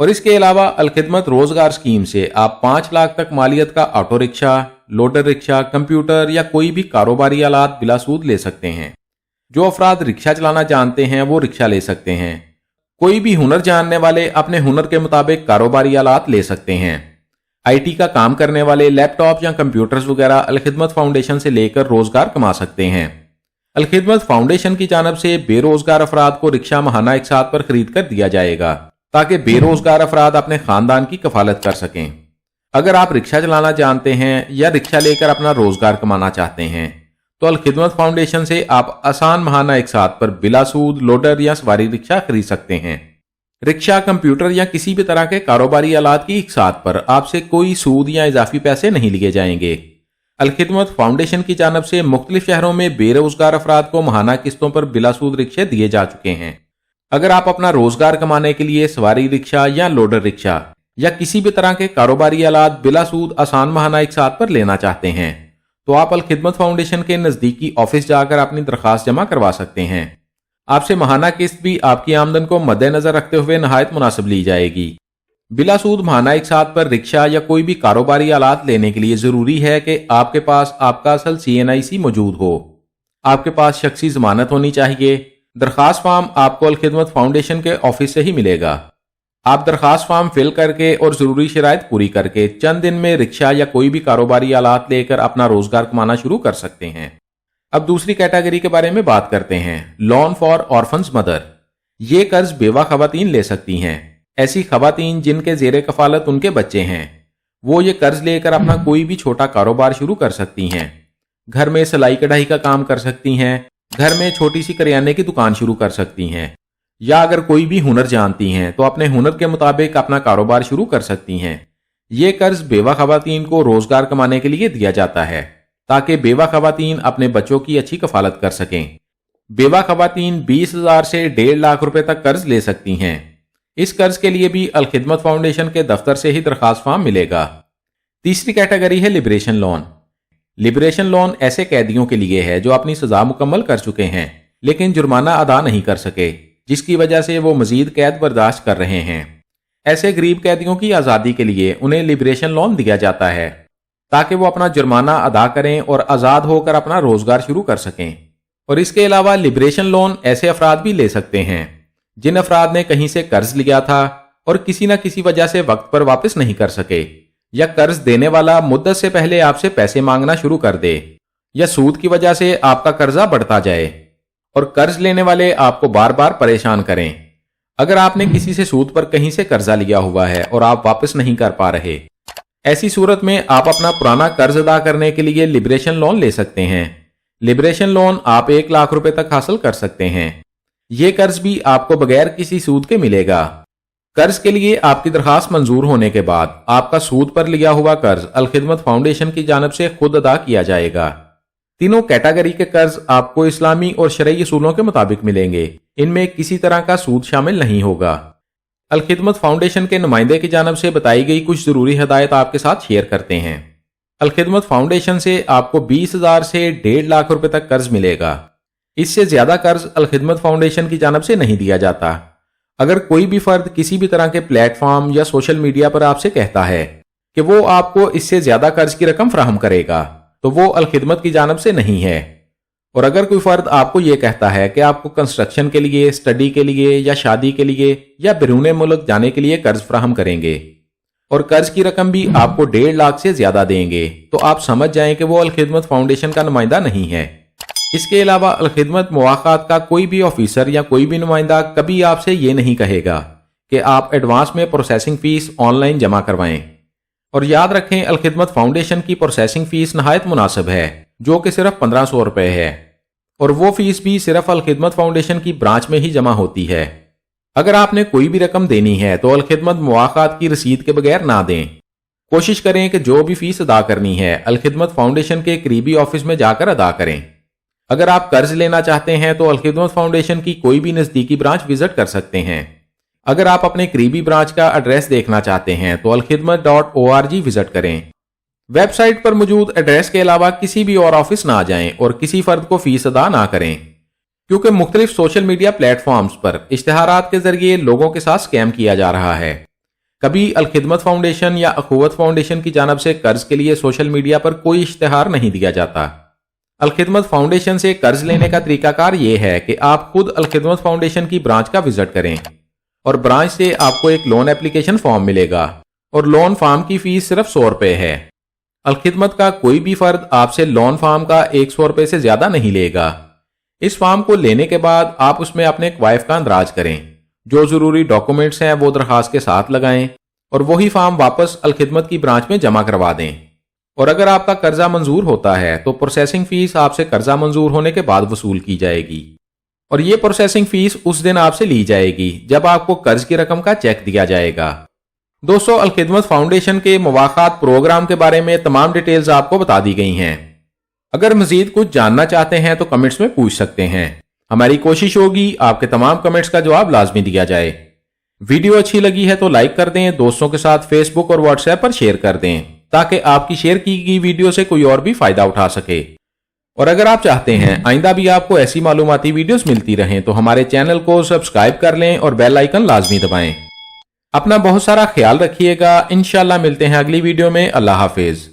اور اس کے علاوہ الخدمت روزگار اسکیم سے آپ 5 لاکھ تک مالیت کا آٹو رکشا، لوڈر رکشا، کمپیوٹر یا کوئی بھی کاروباری آلات بلا سود لے سکتے ہیں۔ جو افراد رکشا چلانا جانتے ہیں وہ رکشا لے سکتے ہیں۔ کوئی بھی ہنر جاننے والے اپنے ہنر کے مطابق کاروباری آلات لے سکتے ہیں۔ آئی ٹی کا کام کرنے والے لیپ ٹاپ یا کمپیوٹرز وغیرہ الخدمت فاؤنڈیشن سے لے کر روزگار کما سکتے ہیں۔ الخدمت فاؤنڈیشن کی جانب سے بے روزگار افراد کو رکشا ماہانہ اقساط پر خرید کر دیا جائے گا تاکہ بے روزگار افراد اپنے خاندان کی کفالت کر سکیں۔ اگر آپ رکشا چلانا جانتے ہیں یا رکشا لے کر اپنا روزگار کمانا چاہتے ہیں تو الخدمت فاؤنڈیشن سے آپ آسان ماہانہ اقساط پر بلا سود لوڈر یا سواری رکشا خرید سکتے ہیں۔ رکشا، کمپیوٹر یا کسی بھی طرح کے کاروباری آلات کی اقساط پر آپ سے کوئی سود یا اضافی پیسے نہیں لیے جائیں گے۔ الخدمت فاؤنڈیشن کی جانب سے مختلف شہروں میں بے روزگار افراد کو ماہانہ قسطوں پر بلا سود رکشے دیے جا چکے ہیں۔ اگر آپ اپنا روزگار کمانے کے لیے سواری رکشا یا لوڈر رکشا یا کسی بھی طرح کے کاروباری آلات بلا سود آسان ماہانہ اقساط پر لینا چاہتے ہیں تو آپ الخدمت فاؤنڈیشن کے نزدیکی آفس جا کر اپنی درخواست جمع کروا سکتے ہیں۔ آپ سے ماہانہ قسط بھی آپ کی آمدن کو مد نظر رکھتے ہوئے نہایت مناسب لی جائے گی۔ بلا سود ماہانہ اقساط پر رکشا یا کوئی بھی کاروباری آلات لینے کے لیے ضروری ہے کہ آپ کے پاس آپ کا اصل CNIC موجود ہو۔ آپ کے پاس شخصی ضمانت ہونی چاہیے۔ درخواست فارم آپ کو الخدمت فاؤنڈیشن کے آفس سے ہی ملے گا۔ آپ درخواست فارم فل کر کے اور ضروری شرائط پوری کر کے چند دن میں رکشا یا کوئی بھی کاروباری آلات لے کر اپنا روزگار کمانا شروع کر سکتے ہیں۔ اب دوسری کیٹیگری کے بارے میں بات کرتے ہیں، لون فار آرفنز مدر۔ یہ قرض بیوہ خواتین لے سکتی ہیں۔ ایسی خواتین جن کے زیر کفالت ان کے بچے ہیں، وہ یہ قرض لے کر اپنا کوئی بھی چھوٹا کاروبار شروع کر سکتی ہیں۔ گھر میں سلائی کڑھائی کا کام کر سکتی ہیں، گھر میں چھوٹی سی کریانے کی دکان شروع کر سکتی ہیں، یا اگر کوئی بھی ہنر جانتی ہیں تو اپنے ہنر کے مطابق اپنا کاروبار شروع کر سکتی ہیں۔ یہ قرض بیوہ خواتین کو روزگار کمانے کے لیے دیا جاتا ہے تاکہ بیوہ خواتین اپنے بچوں کی اچھی کفالت کر سکیں۔ بیوہ خواتین 20,000 سے 1.5 لاکھ روپے تک قرض لے سکتی ہیں۔ اس قرض کے لیے بھی الخدمت فاؤنڈیشن کے دفتر سے ہی درخواست فارم ملے گا۔ تیسری کیٹیگری ہے لبریشن لون۔ لبریشن لون ایسے قیدیوں کے لیے ہے جو اپنی سزا مکمل کر چکے ہیں لیکن جرمانہ ادا نہیں کر سکے، جس کی وجہ سے وہ مزید قید برداشت کر رہے ہیں۔ ایسے غریب قیدیوں کی آزادی کے لیے انہیں لبریشن لون دیا جاتا ہے تاکہ وہ اپنا جرمانہ ادا کریں اور آزاد ہو کر اپنا روزگار شروع کر سکیں۔ اور اس کے علاوہ لبریشن لون ایسے افراد بھی لے سکتے ہیں جن افراد نے کہیں سے قرض لیا تھا اور کسی نہ کسی وجہ سے وقت پر واپس نہیں کر سکے، یا قرض دینے والا مدت سے پہلے آپ سے پیسے مانگنا شروع کر دے، یا سود کی وجہ سے آپ کا قرضہ بڑھتا جائے اور قرض لینے والے آپ کو بار بار پریشان کریں۔ اگر آپ نے کسی سے سود پر کہیں سے قرضہ لیا ہوا ہے اور آپ واپس نہیں کر پا رہے، ایسی صورت میں آپ اپنا پرانا قرض ادا کرنے کے لیے لبریشن لون لے سکتے ہیں۔ لبریشن لون آپ 1 لاکھ روپے تک حاصل کر سکتے ہیں۔ یہ قرض بھی آپ کو بغیر کسی سود کے ملے گا۔ قرض کے لیے آپ کی درخواست منظور ہونے کے بعد آپ کا سود پر لیا ہوا قرض الخدمت فاؤنڈیشن کی جانب سے خود ادا کیا جائے گا۔ تینوں کیٹیگری کے قرض آپ کو اسلامی اور شرعی اصولوں کے مطابق ملیں گے۔ ان میں کسی طرح کا سود شامل نہیں ہوگا۔ الخدمت فاؤنڈیشن کے نمائندے کی جانب سے بتائی گئی کچھ ضروری ہدایت آپ کے ساتھ شیئر کرتے ہیں۔ الخدمت فاؤنڈیشن سے آپ کو 20,000 سے 1.5 لاکھ روپے تک قرض ملے گا۔ اس سے زیادہ قرض الخدمت فاؤنڈیشن کی جانب سے نہیں دیا جاتا۔ اگر کوئی بھی فرد کسی بھی طرح کے پلیٹ فارم یا سوشل میڈیا پر آپ سے کہتا ہے کہ وہ آپ کو اس سے زیادہ قرض کی رقم فراہم کرے گا تو وہ الخدمت کی جانب سے نہیں ہے۔ اور اگر کوئی فرد آپ کو یہ کہتا ہے کہ آپ کو کنسٹرکشن کے لیے، اسٹڈی کے لیے یا شادی کے لیے یا بیرون ملک جانے کے لیے قرض فراہم کریں گے اور قرض کی رقم بھی آپ کو 1.5 لاکھ سے زیادہ دیں گے تو آپ سمجھ جائیں کہ وہ الخدمت فاؤنڈیشن کا نمائندہ نہیں ہے۔ اس کے علاوہ الخدمت مواخات کا کوئی بھی آفیسر یا کوئی بھی نمائندہ کبھی آپ سے یہ نہیں کہے گا کہ آپ ایڈوانس میں پروسیسنگ فیس آن لائن جمع کروائیں۔ اور یاد رکھیں الخدمت فاؤنڈیشن کی پروسیسنگ فیس نہایت مناسب ہے جو کہ صرف 1500 روپے ہے، اور وہ فیس بھی صرف الخدمت فاؤنڈیشن کی برانچ میں ہی جمع ہوتی ہے۔ اگر آپ نے کوئی بھی رقم دینی ہے تو الخدمت مواخات کی رسید کے بغیر نہ دیں۔ کوشش کریں کہ جو بھی فیس ادا کرنی ہے الخدمت فاؤنڈیشن کے قریبی آفس میں جا کر ادا کریں۔ اگر آپ قرض لینا چاہتے ہیں تو الخدمت فاؤنڈیشن کی کوئی بھی نزدیکی برانچ وزٹ کر سکتے ہیں۔ اگر آپ اپنے قریبی برانچ کا ایڈریس دیکھنا چاہتے ہیں تو alkhidmat.org وزٹ کریں۔ ویب سائٹ پر موجود ایڈریس کے علاوہ کسی بھی اور آفس نہ جائیں اور کسی فرد کو فیس ادا نہ کریں، کیونکہ مختلف سوشل میڈیا پلیٹ فارمز پر اشتہارات کے ذریعے لوگوں کے ساتھ سکیم کیا جا رہا ہے۔ کبھی الخدمت فاؤنڈیشن یا اخوت فاؤنڈیشن کی جانب سے قرض کے لیے سوشل میڈیا پر کوئی اشتہار نہیں دیا جاتا۔ الخدمت فاؤنڈیشن سے قرض لینے کا طریقہ کار یہ ہے کہ آپ خود الخدمت فاؤنڈیشن کی برانچ کا وزٹ کریں اور برانچ سے آپ کو ایک لون اپلیکیشن فارم ملے گا اور لون فارم کی فیس صرف 100 روپے ہے۔ الخدمت کا کوئی بھی فرد آپ سے لون فارم کا 100 روپے سے زیادہ نہیں لے گا۔ اس فارم کو لینے کے بعد آپ اس میں اپنے کوائف کا اندراج کریں، جو ضروری ڈاکومنٹس ہیں وہ درخواست کے ساتھ لگائیں اور وہی فارم واپس الخدمت کی برانچ میں جمع کروا دیں۔ اور اگر آپ کا قرضہ منظور ہوتا ہے تو پروسیسنگ فیس آپ سے قرضہ منظور ہونے کے بعد وصول کی جائے گی، اور یہ پروسیسنگ فیس اس دن آپ سے لی جائے گی جب آپ کو قرض کی رقم کا چیک دیا جائے گا۔ دوستو، الخدمت فاؤنڈیشن کے مواخات پروگرام کے بارے میں تمام ڈیٹیلز آپ کو بتا دی گئی ہیں۔ اگر مزید کچھ جاننا چاہتے ہیں تو کمنٹس میں پوچھ سکتے ہیں، ہماری کوشش ہوگی آپ کے تمام کمنٹس کا جواب لازمی دیا جائے۔ ویڈیو اچھی لگی ہے تو لائک کر دیں، دوستوں کے ساتھ فیس بک اور واٹس ایپ پر شیئر کر دیں تاکہ آپ کی شیئر کی گئی ویڈیو سے کوئی اور بھی فائدہ اٹھا سکے۔ اور اگر آپ چاہتے ہیں آئندہ بھی آپ کو ایسی معلوماتی ویڈیوز ملتی رہیں تو ہمارے چینل کو سبسکرائب کر لیں اور بیل آئیکن لازمی دبائیں۔ اپنا بہت سارا خیال رکھیے گا، انشاءاللہ ملتے ہیں اگلی ویڈیو میں۔ اللہ حافظ۔